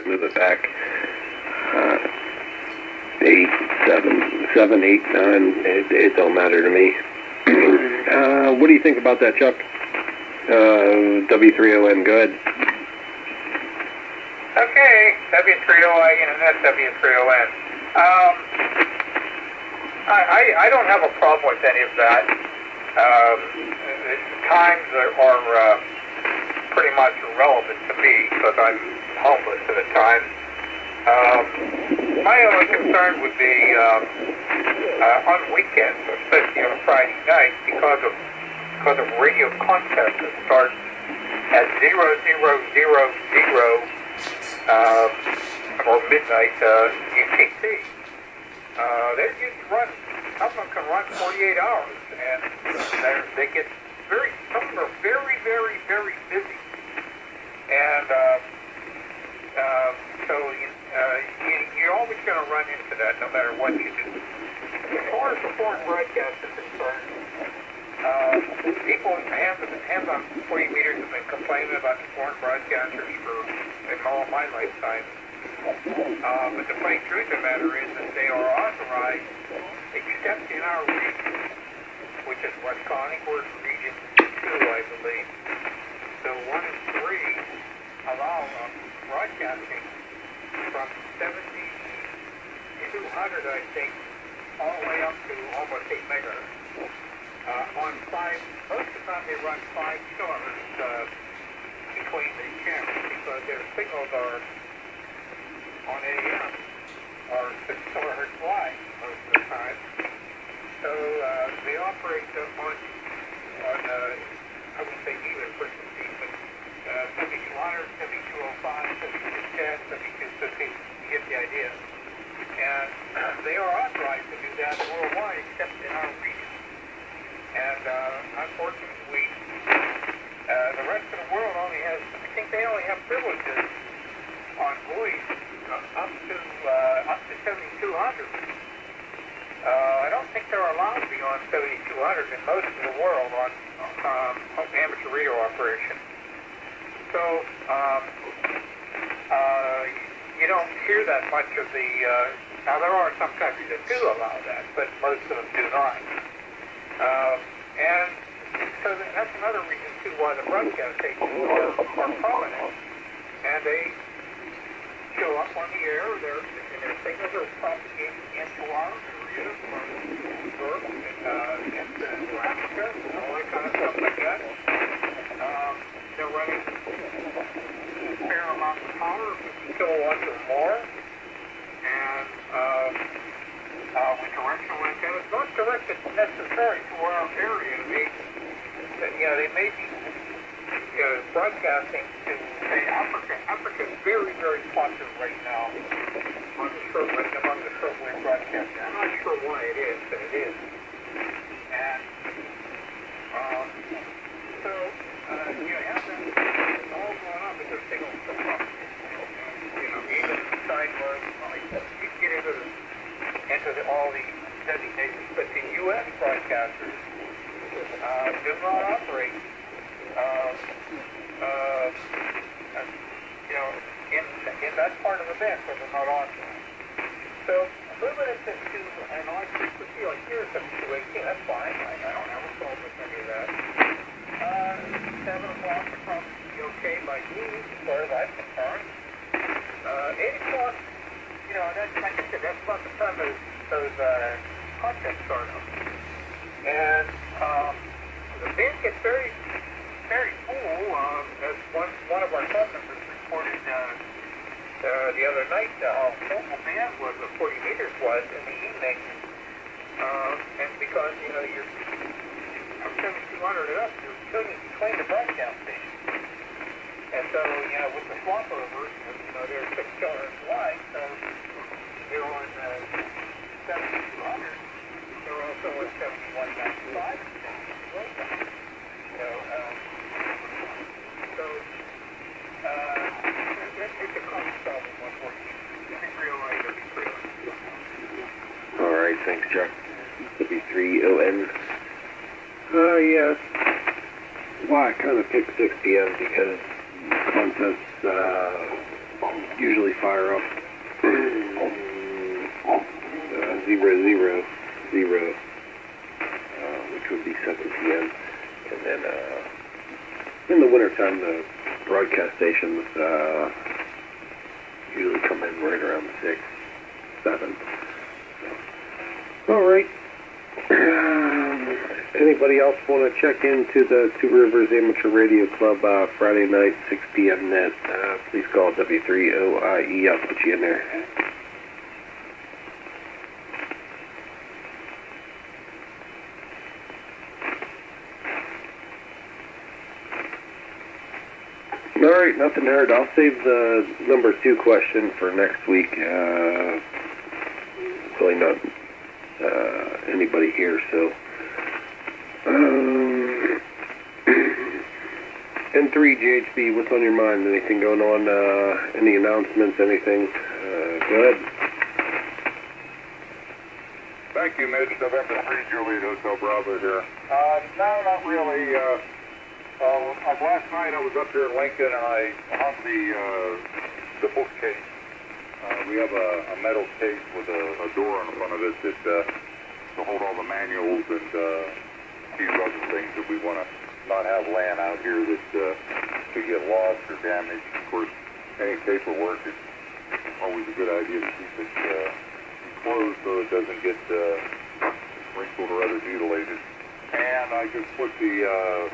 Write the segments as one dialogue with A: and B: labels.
A: might move it back. 8, 7, 7, 8, 9. It don't matter to me. What do you think about that, Chuck? W3ON, go ahead.
B: Okay, W3ON and that's W3ON. I don't have a problem with any of that. Times are pretty much irrelevant to me because I'm homeless at the time. My only concern would be on weekends, especially on Friday night, because of radio contests that start at 0000 or midnight UTC. They used to run. Some of them can run 48 hours, and they get some of them are very, very, very busy. And so you're always going to run into that no matter what you do. As far as the foreign broadcast is concerned, people hands on 40 meters have been complaining about the foreign broadcasters for all my lifetime. But the plain truth of the matter is that they are authorized, except in our region, which is West Concord Region 2, I believe. So 1 and 3 allow broadcasting from 7,200, I think, all the way up to almost 8 megahertz. On 5, most of the time they run 5 kilohertz between the channels because their signals are on AM or 6 kilohertz wide most of the time. So they operate on I would say even frequency, but 7200, 7205, 7210, 7250, you get the idea. And they are authorized to do that worldwide except in our region. And unfortunately, the rest of the world only has, I think they only have privileges on voice up to 7200. I don't think they're allowed beyond 7200 in most of the world on amateur radio operation. So you don't hear that much of the. Now there are some countries that do allow that, but most of them do not. And so that's another reason too why the broadcast stations are prominent, and they show up on the air. Their signals are propagated into our area from Europe into Africa, and all that kind of stuff like that. They're running a fair amount of power, 50 kilowatts or more, and with directional antennas, not directed necessarily to our area. They may be broadcasting to, say, Africa. Africa is very, very popular right now on the among the shortwave broadcasting. I'm not sure why it is, but it is. And so you have that all going on because signals come up. Even inside you get into all the designations, but the U.S. broadcasters do not operate, in that part of the band, so they're not authorized. So limited to an odd frequency like here, 7218, that's fine. I don't have a problem with any of that. 7 o'clock would probably be okay by me, as far as I'm concerned. 8 o'clock, that's, like I said, that's about the time those contests start up. And the band gets very, very full. As one of our club members reported the other night, how full the band was, 40 meters was in the evening. And because, you're from 7200 and up, you're tuning between the broadcast stations. And so, with the swap overs, they're 6 kilohertz wide, so they're on 7200. They're also at 7195. It's a common problem, unfortunately.
A: All right, thanks, Chuck. W3ON. Yes. Well, I kind of picked 6 p.m. because contests usually fire up. 000, which would be 7 p.m. And then in the wintertime, the broadcast stations usually come in right around 6, 7. So, all right. Anybody else want to check into the Two Rivers Amateur Radio Club Friday night, 6 p.m. net? Please call W3OIE. I'll put you in there. All right, nothing heard. I'll save the number 2 question for next week. Really not anybody here, so. And 3, GHB, what's on your mind? Anything going on? Any announcements? Anything? Go ahead.
C: Thank you, Mitch. November 3, Juliet Hotel Bravo here. No, not really. Last night I was up here in Lincoln and I hung the bookcase. We have a metal case with a door in front of it that to hold all the manuals and few other things that we want to not have laying out here that could get lost or damaged. Of course, any paperwork is always a good idea to keep it closed so it doesn't get wrinkled or other mutilated. And I just put the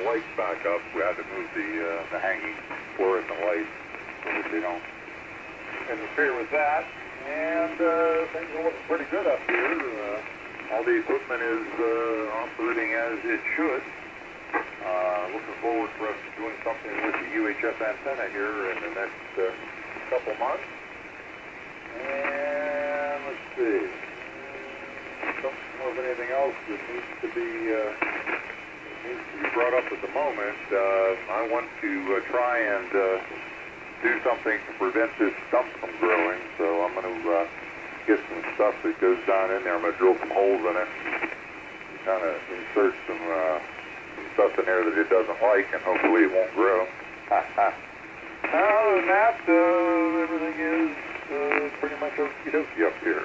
C: lights back up. We had to move the hanging fluorescent lights so that they don't interfere with that. And things are looking pretty good up here. All the equipment is operating as it should. Looking forward for us doing something with the UHF antenna here in the next couple months. And let's see. Don't know of anything else that needs to be brought up at the moment. I want to try and do something to prevent this stump from growing, so I'm going to get some stuff that goes down in there. I'm going to drill some holes in it, kind of insert some stuff in there that it doesn't like, and hopefully it won't grow. Other than that, everything is pretty much okie-dokie up here.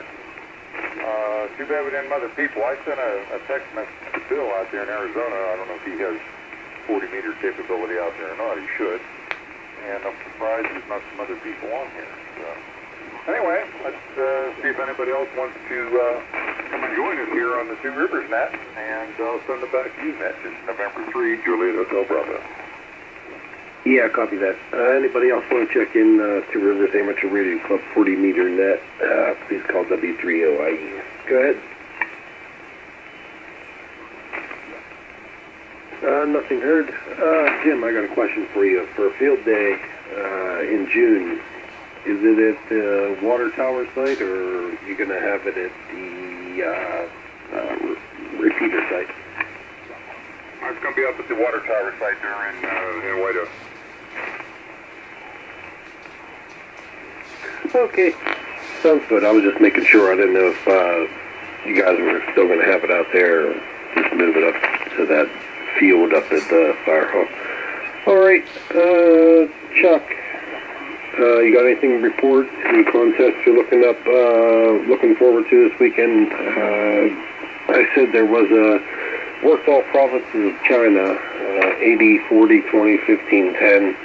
C: Too bad we didn't have other people. I sent a text message to Bill out there in Arizona. I don't know if he has 40-meter capability out there or not. He should. And I'm surprised there's not some other people on here. So, anyway, let's see if anybody else wants to come and join us here on the Two Rivers net. And I'll send it back to you, Mitch. It's November 3, Juliet Hotel Bravo.
A: Yeah, copy that. Anybody else want to check in Two Rivers Amateur Radio Club 40-meter net? Please call W3OIE. Go ahead. Nothing heard. Jim, I got a question for you. For a field day in June, is it at the water tower site, or are you going to have it at the repeater site?
C: It's going to be up at the water tower site there in White Oak.
A: Okay, sounds good. I was just making sure. I didn't know if you guys were still going to have it out there, or just move it up to that field up at the fire hall. All right, Chuck, you got anything to report? Any contests you're looking forward to this weekend? I said there was a worked all provinces of China, 80, 40, 20, 15, 10.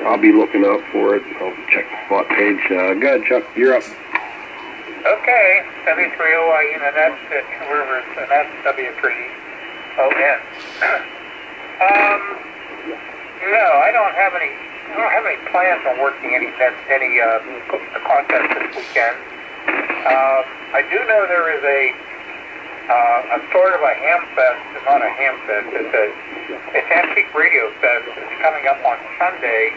A: I'll be looking out for it. I'll check the spot page. Go ahead, Chuck. You're up.
B: Okay, W3OIE, and that's Two Rivers, and that's W3ON. No, I don't have any plans on working any contest this weekend. I do know there is a sort of a ham fest, not a ham fest, it's Antique Radio Fest. It's coming up on Sunday.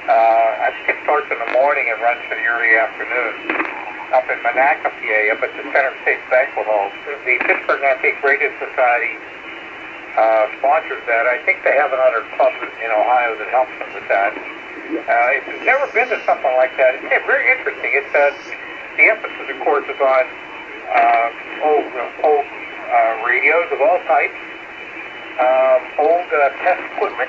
B: I think it starts in the morning and runs to the early afternoon up in Monaca, PA, up at the Center State Banquet Hall. The Pittsburgh Antique Radio Society sponsors that. I think they have another club in Ohio that helps them with that. If you've never been to something like that, it's very interesting. It's the emphasis, of course, is on old radios of all types, old test equipment.